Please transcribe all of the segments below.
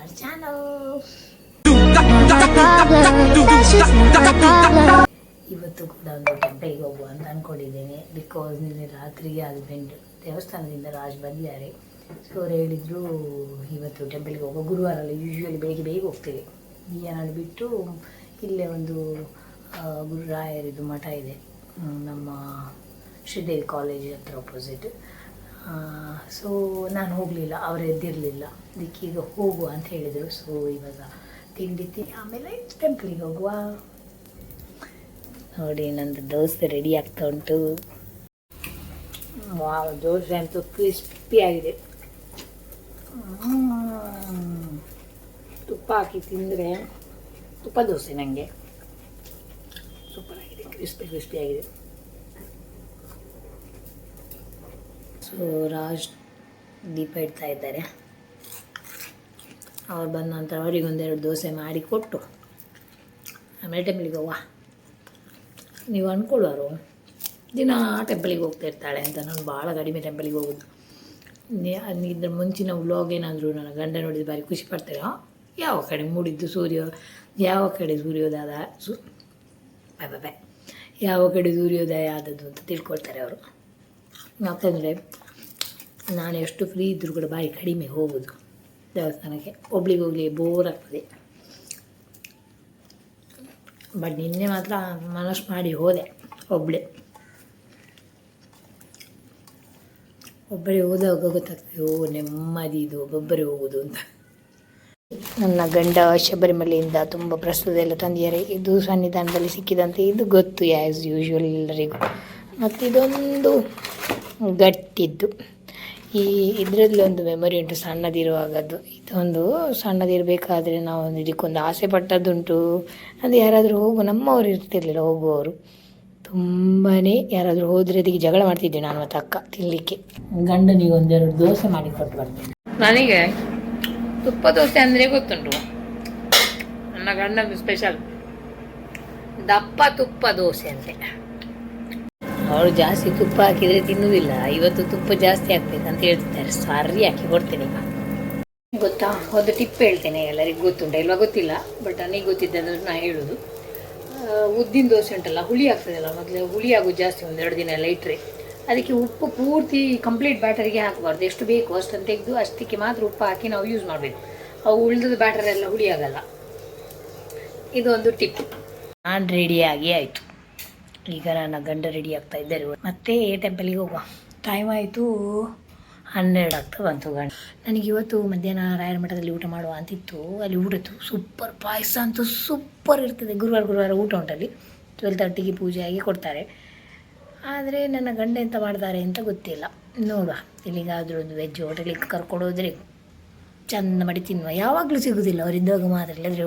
our channel. ಇವತ್ತು ಕೂಡ ಒಂದು ಟೆಂಪಲ್ಗೆ ಹೋಗುವ ಅಂತ ಅಂದ್ಕೊಂಡಿದ್ದೇನೆ. ಬಿಕಾಸ್ ನಿನ್ನೆ ರಾತ್ರಿಗೆ ಹಸ್ಬೆಂಡ್ ದೇವಸ್ಥಾನದಿಂದ ರಾಜ್ ಬಂದಿದ್ದಾರೆ. ಸೊ ಅವ್ರು ಹೇಳಿದ್ರು ಇವತ್ತು ಟೆಂಪಲ್ಗೆ ಹೋಗೋ, ಗುರುವಾರ ಅಲ್ಲ, ಯೂಶ್ವಲಿ ಬೆಳಿಗ್ಗೆ ಬೇಗ ಹೋಗ್ತೇವೆ. ಬಿಯ್ಯನಾಡು ಬಿಟ್ಟು ಇಲ್ಲೇ ಒಂದು ಗುರುರಾಯರಿದು ಮಠ ಇದೆ ನಮ್ಮ ಶ್ರೀದೇವಿ ಕಾಲೇಜ್ ಹತ್ರ ಅಪೋಸಿಟ್. ಸೊ ನಾನು ಹೋಗಲಿಲ್ಲ, ಅವರು ಎದ್ದಿರಲಿಲ್ಲ. ಅದಕ್ಕೀಗ ಹೋಗುವ ಅಂತ ಹೇಳಿದರು. ಸೊ ಇವಾಗ ತಿಂಡಿ ಆಮೇಲೆ ಟೆಂಪಲಿಗೆ ಹೋಗುವ. ನೋಡಿ ನಂದು ದೋಸೆ ರೆಡಿ ಆಗ್ತಾ ಉಂಟು. ದೋಸೆ ಅಂತೂ ಕ್ರಿಸ್ಪಿ ಆಗಿದೆ. ತುಪ್ಪ ಹಾಕಿ ತಿಂದರೆ ತುಪ್ಪ ದೋಸೆ ನನಗೆ ಸೂಪರ್ ಆಗಿದೆ, ಕ್ರಿಸ್ಪಿ ಆಗಿದೆ. ಸೊ ರಾಜ್ ದೀಪ ಇಡ್ತಾ ಇದ್ದಾರೆ. ಅವ್ರು ಬಂದ ನಂತರ ಅವರಿಗೊಂದೆರಡು ದೋಸೆ ಮಾಡಿ ಕೊಟ್ಟು ಆಮೇಲೆ ಟೆಂಪಲಿಗೆ ಹೋಗುವ. ನೀವು ಅಂದ್ಕೊಳ್ಳೋರು ದಿನ ಟೆಂಪಲಿಗೆ ಹೋಗ್ತಾ ಇರ್ತಾಳೆ ಅಂತ. ನಾನು ಭಾಳ ಕಡಿಮೆ ಟೆಂಪಲಿಗೆ ಹೋಗೋದು. ಇದ್ರ ಮುಂಚಿನ ವ್ಲಾಗ್ ಏನಾದರೂ ನನ್ನ ಗಂಡ ನೋಡಿದ ಭಾರಿ ಖುಷಿ ಪಡ್ತಾರೆ. ಯಾವ ಕಡೆ ಮೂಡಿದ್ದು ಸೂರ್ಯ, ಯಾವ ಕಡೆ ಸೂರ್ಯೋದಯ ಯಾವ ಕಡೆ ಸೂರ್ಯೋದಯ ಆದದ್ದು ಅಂತ ತಿಳ್ಕೊಳ್ತಾರೆ ಅವರು. ಯಾಕಂದರೆ ನಾನು ಎಷ್ಟು ಫ್ರೀ ಇದ್ದರೂ ಕೂಡ ಭಾರಿ ಕಡಿಮೆ ಹೋಗೋದು ದೇವಸ್ಥಾನಕ್ಕೆ. ಒಬ್ಳಿಗೆ ಬೋರ್ ಆಗ್ತದೆ. ಬಟ್ ನಿನ್ನೆ ಮಾತ್ರ ಮನಸ್ಸು ಮಾಡಿ ಹೋದೆ. ಒಬ್ಬಳೇ ಹೋದಾಗ ಗೊತ್ತಾಗ್ತದೆ, ನೆಮ್ಮದಿ ಇದು ಒಬ್ಬೊಬ್ಬರೇ ಹೋಗೋದು ಅಂತ. ನನ್ನ ಗಂಡ ಶಬರಿಮಲೆಯಿಂದ ತುಂಬ ಪ್ರಸಾದ ಎಲ್ಲ ತಂದಿದ್ದಾರೆ. ಇದು ಸನ್ನಿಧಾನದಲ್ಲಿ ಸಿಕ್ಕಿದಂತೆ, ಇದು ಗೊತ್ತು ಆ್ಯಸ್ ಯೂಶ್ವಲ್ ಎಲ್ಲರಿಗೂ. ಮತ್ತು ಇದೊಂದು ಗಟ್ಟಿದ್ದು. ಇದರಲ್ಲಿ ಒಂದು ಮೆಮೊರಿ ಉಂಟು ಸಣ್ಣದಿರುವಾಗದ್ದು. ಇದೊಂದು ಸಣ್ಣದಿರಬೇಕಾದ್ರೆ ನಾವು ಇದಕ್ಕೊಂದು ಆಸೆ ಪಟ್ಟದ್ದುಂಟು. ಅದು ಯಾರಾದರೂ ನಮ್ಮವರು ಇರ್ತಿರ್ಲಿಲ್ಲ ಹೋಗುವವರು. ತುಂಬಾ ಯಾರಾದರೂ ಹೋದರೆ ಅದಕ್ಕೆ ಜಗಳ ಮಾಡ್ತಿದ್ದೆ ನಾನು ಮತ್ತು ಅಕ್ಕ ತಿನ್ನಲಿಕ್ಕೆ. ಗಂಡನಿಗೆ ಒಂದೆರಡು ದೋಸೆ ಮಾಡಿ ಕೊಟ್ಟು ಬರ್ತೇನೆ. ನನಗೆ ತುಪ್ಪ ದೋಸೆ ಅಂದರೆ ಗೊತ್ತುಂಟು. ನನ್ನ ಗಂಡನ ಸ್ಪೆಷಲ್ ದಪ್ಪ ತುಪ್ಪ ದೋಸೆ ಅಂತೆ. ಅವಳು ಜಾಸ್ತಿ ತುಪ್ಪ ಹಾಕಿದರೆ ತಿನ್ನುವುದಿಲ್ಲ. ಇವತ್ತು ತುಪ್ಪ ಜಾಸ್ತಿ ಹಾಕ್ಬೇಕಂತ ಹೇಳ್ತಿದ್ದಾರೆ. ಸರಿ ಹಾಕಿ ಕೊಡ್ತೇನೆ. ಈಗ ಗೊತ್ತಾ, ಒಂದು ಟಿಪ್ ಹೇಳ್ತೇನೆ. ಎಲ್ಲರಿಗೂ ಗೊತ್ತುಂಟ ಇಲ್ವಾ ಗೊತ್ತಿಲ್ಲ, ಬಟ್ ನನಗೆ ಗೊತ್ತಿದ್ದಂದ್ರೆ ನಾನು ಹೇಳೋದು. ಉದ್ದಿನ ದೋಸೆ ಉಂಟಲ್ಲ, ಹುಳಿ ಆಗ್ತದಲ್ಲ, ಮೊದಲು ಹುಳಿ ಆಗೋದು ಜಾಸ್ತಿ, ಒಂದೆರಡು ದಿನ ಎಲ್ಲ ಇಟ್ಟರೆ ಅದಕ್ಕೆ ಉಪ್ಪು ಪೂರ್ತಿ ಕಂಪ್ಲೀಟ್ ಬ್ಯಾಟರಿಗೆ ಹಾಕಬಾರ್ದು. ಎಷ್ಟು ಬೇಕು ಅಷ್ಟನ್ನು ತೆಗೆದು ಅಷ್ಟಕ್ಕೆ ಮಾತ್ರ ಉಪ್ಪು ಹಾಕಿ ನಾವು ಯೂಸ್ ಮಾಡಬೇಕು. ಅವು ಉಳಿದ ಬ್ಯಾಟರ್ ಎಲ್ಲ ಹುಳಿ ಆಗಲ್ಲ. ಇದೊಂದು ಟಿಪ್. ನಾನು ರೆಡಿಯಾಗಿ ಆಯಿತು. ಈಗ ನನ್ನ ಗಂಡ ರೆಡಿ ಆಗ್ತಾ ಇದ್ದಾರೆ. ಮತ್ತೆ ಟೆಂಪಲಿಗೆ ಹೋಗುವ. ಟೈಮ್ ಆಯಿತು 12 ಆಗ್ತಾ ಬಂತು. ಗಂಡ ನನಗೆ ಇವತ್ತು ಮಧ್ಯಾಹ್ನ ರಾಯರ ಮಠದಲ್ಲಿ ಊಟ ಮಾಡುವ ಅಂತಿತ್ತು. ಅಲ್ಲಿ ಊಟದ್ದು ಸೂಪರ್ ಪಾಯಸ ಅಂತೂ ಸೂಪರ್ ಇರ್ತದೆ. ಗುರುವಾರ ಊಟ ಉಂಟಲ್ಲಿ 12:30ಗೆ ಪೂಜೆ ಆಗಿ ಕೊಡ್ತಾರೆ. ಆದರೆ ನನ್ನ ಗಂಡ ಎಂತ ಮಾಡ್ತಾರೆ ಅಂತ ಗೊತ್ತಿಲ್ಲ. ನೋಡುವ, ಇಲ್ಲಿಗಾದರೂ ಒಂದು ವೆಜ್ ಹೋಟೆಲಿಗೆ ಕರ್ಕೊಂಡು ಹೋದರೆ ಚೆಂದ ಮಾಡಿ ತಿನ್ನುವ. ಯಾವಾಗಲೂ ಸಿಗೋದಿಲ್ಲ, ಅವರಿದ್ದಾಗ ಮಾತ್ರ. ಇಲ್ಲದ್ರೆ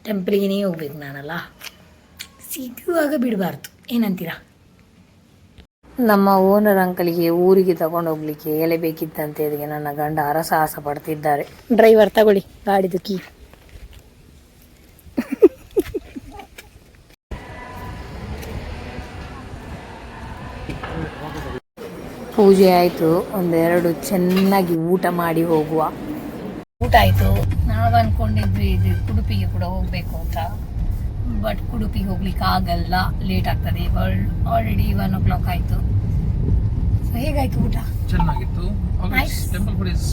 ಟೆಂಪಲಿಗೆ ಹೋಗ್ಬೇಕು ನಾನಲ್ಲ, ಸಿಗುವಾಗ ಬಿಡಬಾರ್ದು. ಏನಂತೀರಾ? ನಮ್ಮ ಓನರ್ ಅಂಕಲಿಗೆ ಊರಿಗೆ ತಗೊಂಡು ಹೋಗ್ಲಿಕ್ಕೆ ಎಲೆ ಬೇಕಿತ್ತಂತೆ. ಅದಕ್ಕೆ ನನ್ನ ಗಂಡ ಹರಸಾಹಸ ಪಡ್ತಿದ್ದಾರೆ. ಡ್ರೈವರ್ ತಗೊಳ್ಳಿ ಗಾಡಿದು ಕೀ. ಪೂಜೆ ಆಯಿತು, ಒಂದೆರಡು ಚೆನ್ನಾಗಿ ಊಟ ಮಾಡಿ ಹೋಗುವ. ಊಟ ಆಯಿತು. ನಾವು ಅಂದ್ಕೊಂಡಿದ್ವಿ ಇದು ಉಡುಪಿಗೆ ಕೂಡ ಹೋಗಬೇಕು ಅಂತ. ಬಟ್ ಉಡುಪಿಗೆ ಹೋಗ್ಲಿಕ್ಕೆ ಆಗಲ್ಲ, ಲೇಟ್ ಆಗ್ತದೆ. ಆಲ್ರೆಡಿ 1 o'clock ಆಯಿತು. ಸೊ ಹೇಗಾಯಿತು ಊಟ? ಚೆನ್ನಾಗಿತ್ತು. ಟೆಂಪಲ್ ಫುಡ್ ಇಸ್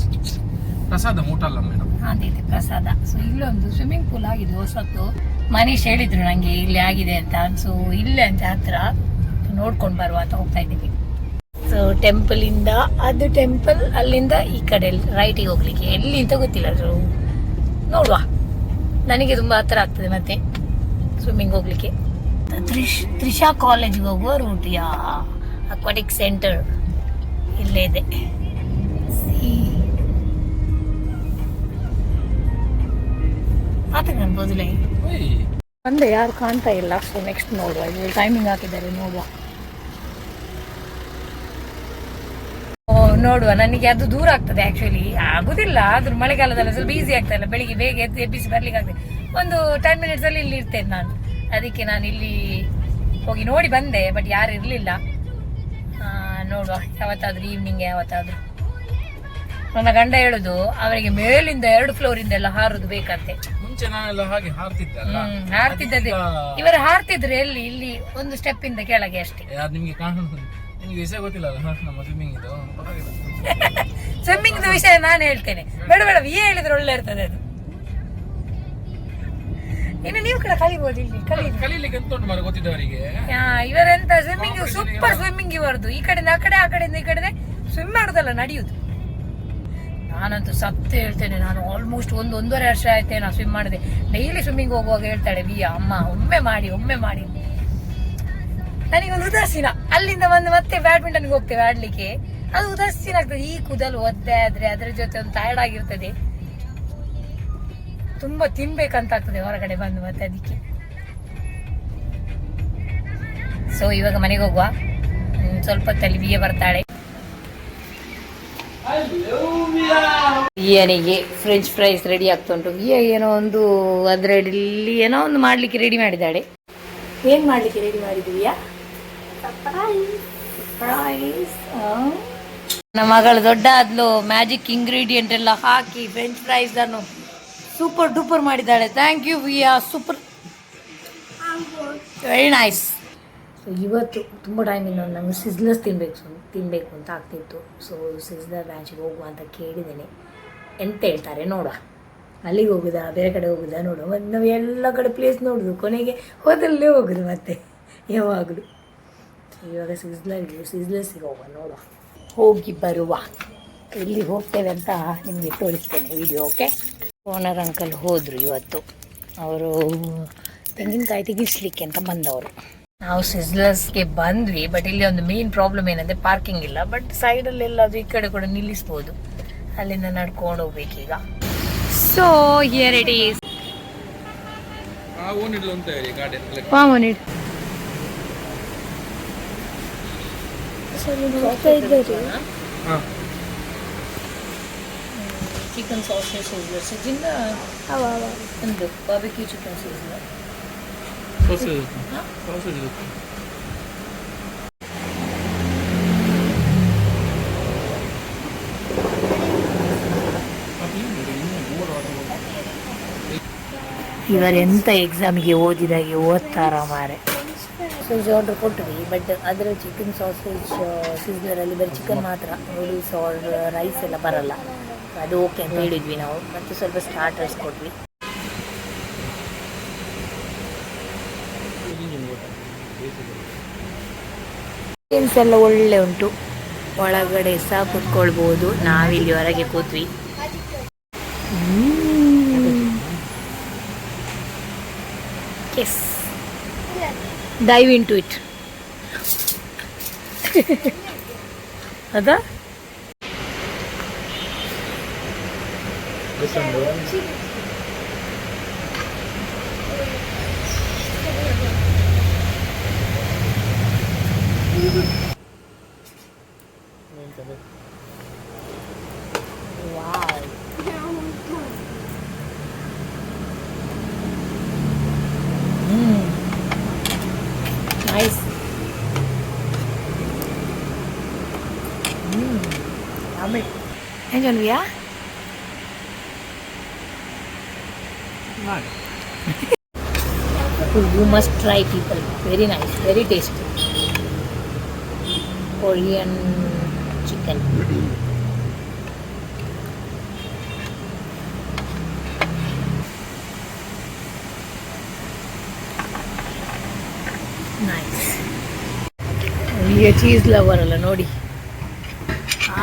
ಪ್ರಸಾದ, ಊಟ ಅಲ್ಲ ಮೇಡಮ್. ಅದೇ ಪ್ರಸಾದ. ಸೊ ಇಲ್ಲೊಂದು ಸ್ವಿಮ್ಮಿಂಗ್ ಪೂಲ್ ಆಗಿದೆ ಹೊಸತ್ತು. ಮನೀಶ್ ಹೇಳಿದ್ರು ನನಗೆ ಇಲ್ಲಿ ಆಗಿದೆ ಅಂತ. ಸೊ ಇಲ್ಲೇ ಅಂತ ಹತ್ರ ನೋಡ್ಕೊಂಡು ಬರುವ ಅಂತ ಹೋಗ್ತಾ ಇದ್ದೀವಿ. ಸೊ ಟೆಂಪಲಿಂದ ಅದು ಟೆಂಪಲ್, ಅಲ್ಲಿಂದ ಈ ಕಡೆ ರೈಟಿಗೆ ಹೋಗ್ಲಿಕ್ಕೆ ಎಲ್ಲಿ ಅಂತ ಗೊತ್ತಿಲ್ಲ. ಅದು ನೋಡುವ. ನನಗೆ ತುಂಬ ಹತ್ರ ಆಗ್ತದೆ ಮತ್ತೆ ಸ್ವಿಮ್ಮಿಂಗ್ ಹೋಗ್ಲಿಕ್ಕೆ. ತ್ರಿಷಾ ಕಾಲೇಜಿಗೆ ಹೋಗುವ ರೂಟ್, ಅಕ್ವಾಟಿಕ್ ಸೆಂಟರ್ ಇಲ್ಲೇ ಇದೆ. ಮಾತಾಡ್ಬೋದಿಲ್ಲ ಅಂದ್ರೆ ಯಾರು ಕಾಣ್ತಾ ಇಲ್ಲ. ಸೊ ನೆಕ್ಸ್ಟ್ ನೋಡುವ. ಇಲ್ಲಿ ಟೈಮಿಂಗ್ ಹಾಕಿದ್ದಾರೆ, ನೋಡುವ. ನೋಡುವ. ನನಗೆ ಅದು ದೂರ ಆಗ್ತದೆ ಆ್ಯಕ್ಚುಲಿ, ಆಗೋದಿಲ್ಲ. ಆದ್ರೂ ಮಳೆಗಾಲದಲ್ಲಿ ಸ್ವಲ್ಪ ಈಸಿ ಆಗ್ತಾ ಇಲ್ಲ. ಬೆಳಿಗ್ಗೆ ಬೇಗ ಎಬ್ಬಿಸಿ ಬರ್ಲಿಕ್ಕೆ ಆಗ್ತದೆ. ಒಂದು 10 minutes ಇಲ್ಲಿ ಇರ್ತೇನೆ ನಾನು. ಅದಕ್ಕೆ ನಾನು ಇಲ್ಲಿ ಹೋಗಿ ನೋಡಿ ಬಂದೆ, ಬಟ್ ಯಾರು ಇರಲಿಲ್ಲ. ನೋಡುವ ಯಾವತ್ತಾದ್ರೂ ಈವ್ನಿಂಗ್ ಯಾವತ್ತಾದ್ರೂ ನನ್ನ ಗಂಡ ಹೇಳುದು ಅವರಿಗೆ ಮೇಲಿಂದ 2 ಫ್ಲೋರಿಂದ ಎಲ್ಲ ಹಾರುದು ಬೇಕಂತೆ. ಮುಂಚೆ ನಾನೆಲ್ಲ ಹಾಗೆ ಹಾರ್ತಿದ್ದೆ ಅಲ್ಲ, ಹಾರ್ತಿದ್ದದೆ. ಇವರು ಹಾರ್ತಿದ್ರು ಎಲ್ಲಿ, ಇಲ್ಲಿ ಒಂದು ಸ್ಟೆಪ್ ಇಂದ ಕೆಳಗೆ ಅಷ್ಟೇ. ಅದು ನಿಮ್ಗೆ ಕಾಣುದು, ನಿಮ್ಗೆ ವಿಷಯ ಗೊತ್ತಿಲ್ಲ ಅಲ್ಲ ನಮ್ಮ ಸ್ವಿಮ್ಮಿಂಗ್ ಇದು. ಸ್ವಿಮ್ಮಿಂಗ್ ವಿಷಯ ನಾನು ಹೇಳ್ತೇನೆ, ಬೇಡ ಬೇಡ ವಿಯ ಹೇಳಿದ್ರೆ ಒಳ್ಳೆ ಇರ್ತದೆ ಅದು. ಇನ್ನು ನೀವು ಕೂಡ ಕಲಿಬಹುದು, ಇಲ್ಲಿ ಕಲೀಲಿಕ್ಕೆ ಎಂತ ಉಂಟು ಮಾರ ಗೊತ್ತಿದ್ದವರಿಗೆ. ಇವರೆಂತ ಸ್ವಿಮ್ಮಿಂಗ್ ಸೂಪರ್ ಸ್ವಿಮ್ಮಿಂಗ್ ಇವರದು. ಈ ಕಡೆಯಿಂದ ಆ ಕಡೆ, ಆ ಕಡೆಯಿಂದ ಈ ಕಡೆ ಸ್ವಿಮ್ ಮಾಡುದಲ್ಲ, ನಡೆಯುದು. ನಾನಂತೂ ಸತ್ತು ಹೇಳ್ತೇನೆ, ನಾನು ಆಲ್ಮೋಸ್ಟ್ 1.5 ವರ್ಷ ಆಯ್ತೆ ನಾ ಸ್ವಿಮ್ ಮಾಡಿದೆ. ಡೈಲಿ ಸ್ವಿಮ್ಮಿಂಗ್ ಹೋಗುವಾಗ ಹೇಳ್ತಾಳೆ ವಿಯ, ಅಮ್ಮ ಒಮ್ಮೆ ಮಾಡಿ. ನನಗೊಂದು ಉದಾಸೀನ, ಅಲ್ಲಿಂದ ಬಂದು ಮತ್ತೆ ಬ್ಯಾಡ್ಮಿಂಟನ್ಗೆ ಹೋಗ್ತೇವೆ ಆಡ್ಲಿಕ್ಕೆ, ಅದು ಉದಾಸೀನ ಆಗ್ತದೆ. ಈ ಕೂದಲು ಒದ್ದೆ ಆದ್ರೆ ಅದರ ಜೊತೆ ಒಂದು ಟಯರ್ಡ್ ಆಗಿರ್ತದೆ, ತುಂಬಾ ತಿನ್ಬೇಕಂತ ಆಗ್ತದೆ ಹೊರಗಡೆ ಬಂದು ಮತ್ತೆ ಅದಕ್ಕೆ. ಸೊ ಇವಾಗ ಮನೆಗೆ ಹೋಗುವ, ಸ್ವಲ್ಪ ಹೊತ್ತಲ್ಲಿ ವಿಯ ಬರ್ತಾಳೆ. ವಿಯನಿಗೆ ಫ್ರೆಂಚ್ ಫ್ರೈಸ್ ರೆಡಿ ಆಗ್ತಾ ಉಂಟು. ವಿಯ ಏನೋ ಒಂದು ಅದರಲ್ಲಿ ಏನೋ ಒಂದು ಮಾಡ್ಲಿಕ್ಕೆ ರೆಡಿ ಮಾಡಿದ್ದಾಳೆ. ಏನ್ ಮಾಡ್ಲಿಕ್ಕೆ ರೆಡಿ ಮಾಡಿದ್ವಿಯಾ? ನಮ್ಮ ಮಗಳು ದೊಡ್ಡ ಆದ್ಲು, ಮ್ಯಾಜಿಕ್ ಇಂಗ್ರೀಡಿಯೆಂಟ್ ಎಲ್ಲ ಹಾಕಿ ಫ್ರೆಂಚ್ ಫ್ರೈಸ್ ಅನ್ನು ಸೂಪರ್ ಡೂಪರ್ ಮಾಡಿದ್ದಾಳೆ. ಥ್ಯಾಂಕ್ ಯು ವಿಯಾ, ಸೂಪರ್, ವೆರಿ ನೈಸ್. ಸೊ ಇವತ್ತು ತುಂಬ ಟೈಮಿಂದ ನಂಗೆ ಸಿಸ್ಲರ್ಸ್ ತಿನ್ನಬೇಕು ಅಂತ ಆಗ್ತಿತ್ತು. ಸೊ ಸಿಸ್ಲರ್ ಬ್ರಾಂಚಿಗೆ ಹೋಗುವ ಅಂತ ಕೇಳಿದ್ದೇನೆ, ಎಂತ ಹೇಳ್ತಾರೆ ನೋಡುವ. ಅಲ್ಲಿಗೆ ಹೋಗುದಾ ಬೇರೆ ಕಡೆ ಹೋಗುದಾ ನೋಡುವ. ಮತ್ತು ನಾವು ಎಲ್ಲ ಕಡೆ ಪ್ಲೇಸ್ ನೋಡೋದು, ಕೊನೆಗೆ ಹೋದಲ್ಲೇ ಹೋಗೋದು ಮತ್ತೆ ಯಾವಾಗಲೂ. ಸೊ ಇವಾಗ ಸಿಸ್ಲರ್ಸಿಗೆ ಹೋಗುವ, ನೋಡುವ, ಹೋಗಿ ಬರುವ. ಎಲ್ಲಿ ಹೋಗ್ತೇವೆ ಅಂತ ನಿಮಗೆ ತೋರಿಸ್ತೇನೆ ವಿಡಿಯೋ. ಓಕೆ, ಓನರ್ ಅಂಕಲ್ ಹೋದರು ಇವತ್ತು, ಅವರು ತೆಂಗಿನಕಾಯಿ ತೆಗಿಸ್ಲಿಕ್ಕೆ ಅಂತ ಬಂದವರು. ನಾವು ಸಿಸ್ಲರ್ಸ್ಗೆ ಬಂದ್ವಿ, ಬಟ್ ಇಲ್ಲಿ ಒಂದು ಮೇನ್ ಪ್ರಾಬ್ಲಮ್ ಏನಂದರೆ ಪಾರ್ಕಿಂಗ್ ಇಲ್ಲ. ಬಟ್ ಸೈಡಲ್ಲೆಲ್ಲ ಅದು ಈ ಕಡೆ ಕೂಡ ನಿಲ್ಲಿಸ್ಬೋದು, ಅಲ್ಲಿಂದ ನಡ್ಕೊಂಡು ಹೋಗ್ಬೇಕೀಗ. So here it is. Chicken sausage sizzler ಸಜ್ಜಿಂದ ಒಂದು ಬಾರ್ಬಿಕ್ಯೂ ಚಿಕನ್ ಸಿಸ್ಲರ್. ಇವರೆಂತ ಎಕ್ಸಾಮಿಗೆ ಓದಿದಾಗೆ ಓದ್ತಾರ ಮಾರೆ. ಸಾಸೇಜ್ ಆರ್ಡರ್ ಕೊಟ್ವಿ, ಬಟ್ ಅದರ ಚಿಕನ್ ಸಾಸೇಜ್ ಸಿಸ್ಲರಲ್ಲಿ ಬರೀ ಚಿಕನ್ ಮಾತ್ರ, ನೂಡಲ್ಸ್ ಆರ್ ರೈಸ್ ಎಲ್ಲ ಬರಲ್ಲ. ಅದು ಓಕೆ ಅಂತ ಹೇಳಿದ್ವಿ ನಾವು. ಮತ್ತು ಸ್ವಲ್ಪ ಸ್ಟಾರ್ಟರ್ಸ್ ಕೊಟ್ವಿ. ಗೇಮ್ಸ್ ಎಲ್ಲ ಒಳ್ಳೆ ಉಂಟು, ಒಳಗಡೆ ಸಹ ಕುತ್ಕೊಳ್ಬೋದು. ನಾವಿಲ್ಲಿ ಹೊರಗೆ ಕೂತ್ವಿ. Yes, dive into it. ಅದಾ nice. Yummy. Enjoy, Via? Nice. You must try, people. Very nice, very tasty. Korean chicken. Nice. ಈಗ ಚೀಸ್ ಲವರ್ ಅಲ್ಲ ನೋಡಿ,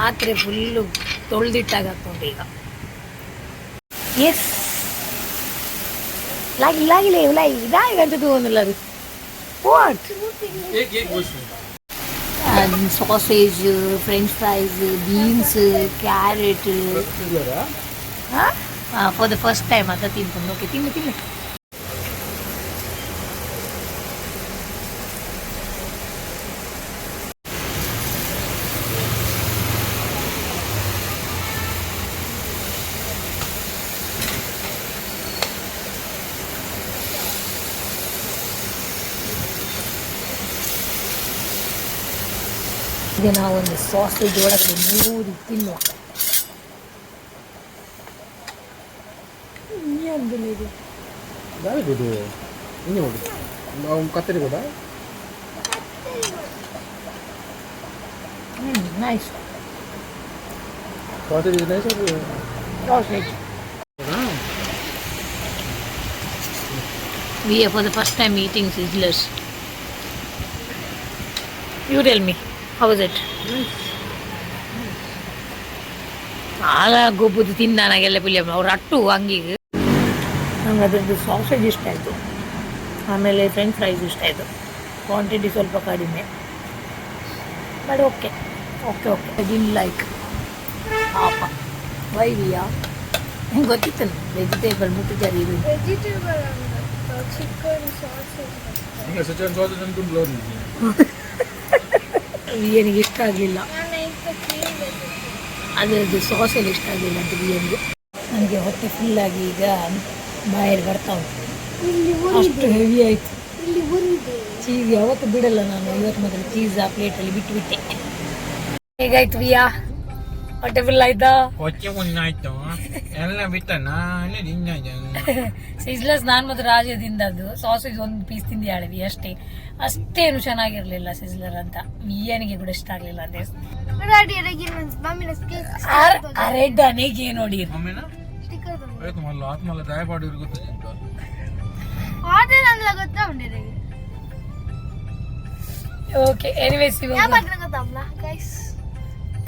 ಆತ್ರೆ ಫುಲ್ಲು ತೊಳೆದಿಟ್ಟಾಗ ಹಾಕ್ಕೊಂಡು ಈಗ. ಎಸ್, लागिले इदागंतु तोनुल्लरु what sausage, french fries, beans, carrot. For the first time ata tintundu. Okay, tinnu ಈಗ ನಾವೊಂದು ಸಾಸೇಜ್ ಒಳಗಡೆ 3 ತಿನ್ನುವ. Dari dulu. Ini mau kateri kota? Nice Kateri ini siapa? sausage. We are for the first time eating Sizzlers. You tell me, how is it? ಆಗ ಗೊಬ್ಬುದು ತಿಂದ ನನಗೆಲ್ಲ ಪುಲಿಯಮ್ಮ ಅವ್ರು ಅಟ್ಟು ಹಂಗಿಗೆ ನಂಗೆ ಅದರದ್ದು ಸಾಸೇಜ್ ಇಷ್ಟ ಆಯಿತು, ಆಮೇಲೆ ಫ್ರೆಂಚ್ ಫ್ರೈಸ್ ಇಷ್ಟ ಆಯಿತು. ಕ್ವಾಂಟಿಟಿ ಸ್ವಲ್ಪ ಕಡಿಮೆ, but okay okay okay. I didn't like ಪಾಪ ವೈವಿಯಾ ಹೆಂಗೆ ಗೊತ್ತಿತ್ತು ವೆಜಿಟೇಬಲ್ ಮುಟ್ಟಿದ್ದಾರೆ ಇದು. Vegetable chicken sausage Ini secara soal tentu belum. ಬಿರಿಯಾನಿಗೆ ಇಷ್ಟ ಆಗಲಿಲ್ಲ, ನಾನು ಈಗ ಕ್ಲೀನ್ ವೆಜಿಟೇಬಲ್ ಅದರದ್ದು ಸಾಸಲ್ಲಿ ಇಷ್ಟ ಆಗಲಿಲ್ಲ ಅಂತ ಬಿರಿಯಾನಿಗೆ. ನನಗೆ ಹೊಟ್ಟೆ ಫುಲ್ಲಾಗಿ ಈಗ ಬಾಯಲ್ಲಿ ಬರ್ತಾ ಉಂಟು, ಇಲ್ಲಿ ಅಷ್ಟು ಹೆವಿ ಆಯಿತು. ಇಲ್ಲಿ ಉರಿದೆ. ಚೀಸ್ ಯಾವತ್ತು ಬಿಡಲ್ಲ ನಾನು, ಇವತ್ತು ಮಾತ್ರ ಚೀಸ್ ಆ ಪ್ಲೇಟಲ್ಲಿ ಬಿಟ್ಟುಬಿಟ್ಟೆ. ಹೇಗಾಯ್ತು ವಿಯಾ? ಹೊಟ್ಟೆ ಫುಲ್ ಆಯ್ತಾ? Kocok pun naik tu. Elah betul nah, ini dinner je. ಸಿಜ್ಲಸ್ ನಾನು ಮತ್ತು ರಾಜ ತಿಂದದ್ದು ಸಾಸೇಜ್ ಒಂದು ಪೀಸ್ ತಿಂದಿಯಾಳಿವಿ ಅಷ್ಟೇ, ಅಷ್ಟೇನು ಚೆನ್ನಾಗಿರಲಿಲ್ಲ ಸಿಜ್ಲರ್ ಅಂತ. ಬಿರಿಯಾನಿಗೆ ಕೂಡ ಇಷ್ಟ ಆಗಲಿಲ್ಲ ಅಂತ. Ready ready mummy sticker red ಅನೇಗೆ ನೋಡಿ Mama na? Sticker Eh, malah aku malah daya pada diri tu. ಆದ್ರೆ ನನಗೆ ಗೊತ್ತಾ ಉಂಟೆ ಓಕೆ. ಎನಿವೇಸ್ ಯಾವ ಇವಾಗ ಬಗ್ಗೆ ಗೊತ್ತಾಗ್ಲ ಗೈಸ್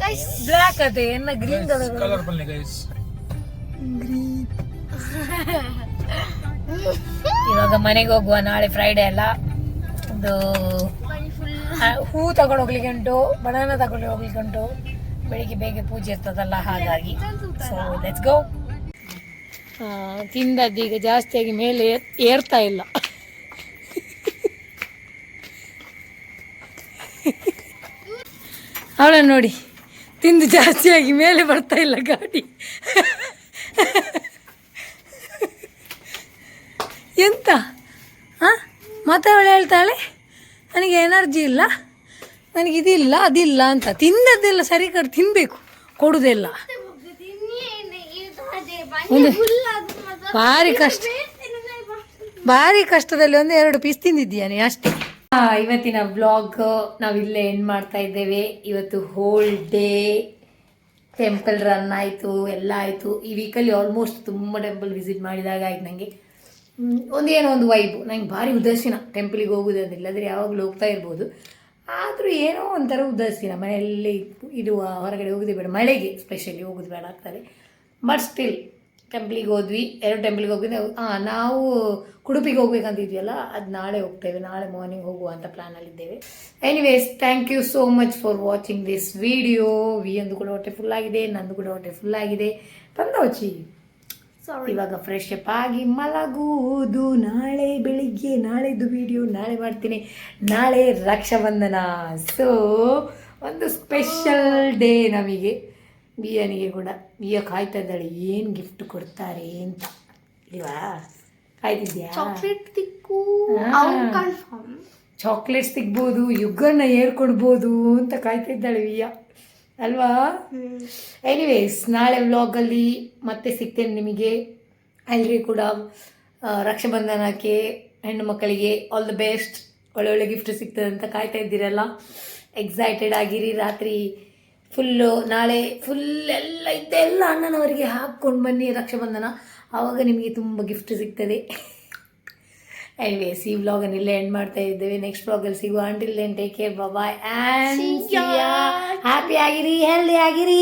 ಗೈಸ್ ಬ್ಲ್ಯಾಕ್ ಅದೇ ಏನ green colour Color pun ni guys. ಇವಾಗ ಮನೆಗೆ ಹೋಗುವ, ನಾಳೆ ಫ್ರೈಡೆ ಅಲ್ಲ. ಒಂದು ಹೂ ತಗೊಂಡು ಹೋಗ್ಲಿಕ್ಕೆ ಉಂಟು, ಬನಾನ ತಗೊಂಡು ಹೋಗ್ಲಿಕ್ಕೆ ಉಂಟು, ಬೆಳಿಗ್ಗೆ ಬೇಗ ಪೂಜೆ ಇರ್ತದಲ್ಲ ಹಾಗಾಗಿ. So let's go. ತಿಂದದ್ದು ಈಗ ಜಾಸ್ತಿಯಾಗಿ ಮೇಲೆ ಏರ್ತಾ ಇಲ್ಲ. ಅವಳನ್ನು ನೋಡಿ, ತಿಂದು ಜಾಸ್ತಿಯಾಗಿ ಮೇಲೆ ಬರ್ತಾ ಇಲ್ಲ ಗಾಡಿ. ಎಂತ ಮತ್ತೆ ಅವಳು ಹೇಳ್ತಾಳೆ ನನಗೆ ಎನರ್ಜಿ ಇಲ್ಲ, ನನಗೆ ಇದಿಲ್ಲ ಅದಿಲ್ಲ ಅಂತ. ತಿಂದದ್ದೆಲ್ಲ ಸರಿ ಕಡೆ ತಿನ್ನಬೇಕು, ಕೊಡುವುದಿಲ್ಲ. ಭಾರಿ ಕಷ್ಟ, ಭಾರಿ ಕಷ್ಟದಲ್ಲಿ ಒಂದು 2 ಪೀಸ್ ತಿಂದಿದ್ದೀಯಾನೆ ಅಷ್ಟೇ. ಇವತ್ತಿನ ವ್ಲಾಗ್ ನಾವಿಲ್ಲೇ ಎಂಡ್ ಮಾಡ್ತಾ ಇದ್ದೇವೆ. ಇವತ್ತು ಹೋಲ್ ಡೇ ಟೆಂಪಲ್ ರನ್ ಆಯಿತು, ಎಲ್ಲ ಆಯಿತು. ಈ ವೀಕಲ್ಲಿ ಆಲ್ಮೋಸ್ಟ್ ತುಂಬ ಟೆಂಪಲ್ ವಿಸಿಟ್ ಮಾಡಿದಾಗ ಆಯ್ತು ನನಗೆ. ಏನೋ ಒಂದು ವೈಬು. ನಂಗೆ ಭಾರಿ ಉದಾಸೀನ ಟೆಂಪಲಿಗೆ ಹೋಗೋದಂದ್ರೆ, ಇಲ್ಲಾಂದರೆ ಯಾವಾಗಲೂ ಹೋಗ್ತಾ ಇರ್ಬೋದು. ಆದರೂ ಏನೋ ಒಂಥರ ಉದಾಸೀನ, ಮನೆಯಲ್ಲಿ ಇರುವ, ಹೊರಗಡೆ ಹೋಗೋದೇ ಬೇಡ, ಮಳೆಗೆ ಸ್ಪೆಷಲಿ ಹೋಗೋದು ಬೇಡ ಆಗ್ತದೆ. ಬಟ್ ಸ್ಟಿಲ್ ಟೆಂಪ್ಲಿಗೆ ಹೋದ್ವಿ, 2 ಟೆಂಪ್ಲಿಗೆ ಹೋಗಿದ್ವಿ. ನಾವು ಉಡುಪಿಗೆ ಹೋಗ್ಬೇಕಂತಿದ್ವಿಯಲ್ಲ, ಅದು ನಾಳೆ ಹೋಗ್ತೇವೆ, ನಾಳೆ ಮಾರ್ನಿಂಗ್ ಹೋಗುವ ಅಂತ ಪ್ಲ್ಯಾನಲ್ಲಿದ್ದೇವೆ. Anyways, thank you so much for watching this video. ವಿಯಂದು ಕೂಡ ಹೊಟ್ಟೆ ಫುಲ್ ಆಗಿದೆ, ನಂದು ಕೂಡ ಹೊಟ್ಟೆ ಫುಲ್ ಆಗಿದೆ. ತಂದೋಚಿ ಇವಾಗ ಫ್ರೆಶ್ ಅಪ್ ಆಗಿ ಮಲಗುವುದು. ನಾಳೆ ಬೆಳಿಗ್ಗೆ ನಾಳೆದು ವಿಡಿಯೋ ನಾಳೆ ಮಾಡ್ತೀನಿ. ನಾಳೆ ರಕ್ಷಾಬಂಧನ, ಸೊ ಒಂದು ಸ್ಪೆಷಲ್ ಡೇ ನಮಗೆ. ಬಿಯಾನಿಗೆ ಕೂಡ ಬಿಯ ಕಾಯ್ತಾ ಇದ್ದಾಳೆ ಏನು ಗಿಫ್ಟ್ ಕೊಡ್ತಾರೆ ಅಂತ. ಇಲ್ವಾ, ಕಾಯ್ತಿದ್ಯಾ? ಚಾಕ್ಲೇಟ್ ತಿಕ್ಕು ಕನ್ಫರ್ಮ್, ಚಾಕ್ಲೇಟ್ಸ್ ಸಿಗ್ಬೋದು, ಯುಗನ್ನ ಹೇಳ್ಕೊಡ್ಬೋದು ಅಂತ ಕಾಯ್ತಾ ಇದ್ದಾಳೆ ವಿಯ, ಅಲ್ವಾ? ಎನಿವೇಸ್, ನಾಳೆ ವ್ಲಾಗಲ್ಲಿ ಮತ್ತೆ ಸಿಗ್ತೇನೆ ನಿಮಗೆ. ಎಲ್ರಿಗೂ ಕೂಡ ರಕ್ಷಾಬಂಧನಕ್ಕೆ ಹೆಣ್ಣು ಮಕ್ಕಳಿಗೆ ಆಲ್ ದ ಬೆಸ್ಟ್. ಒಳ್ಳೊಳ್ಳೆ ಗಿಫ್ಟ್ ಸಿಗ್ತದೆ ಅಂತ ಕಾಯ್ತಾ ಇದ್ದೀರಲ್ಲ, ಎಕ್ಸೈಟೆಡ್ ಆಗಿರಿ. ರಾತ್ರಿ ಫುಲ್ಲು, ನಾಳೆ ಫುಲ್ ಎಲ್ಲ ಇದ್ದೆಲ್ಲ ಅಣ್ಣನವರಿಗೆ ಹಾಕ್ಕೊಂಡು ಬನ್ನಿ ರಕ್ಷಾಬಂಧನ, ಆವಾಗ ನಿಮಗೆ ತುಂಬ ಗಿಫ್ಟ್ ಸಿಗ್ತದೆ. ಎನಿವೇಸ್, ಈ ವ್ಲಾಗನ್ನು ಇಲ್ಲೇ ಎಂಡ್ ಮಾಡ್ತಾ ಇದ್ದೇವೆ. ನೆಕ್ಸ್ಟ್ ವ್ಲಾಗಲ್ಲಿ ಸಿಗುವ. Until then take care, bye and happy ಆಗಿರಿ, ಹೆಲ್ದಿ ಆಗಿರಿ.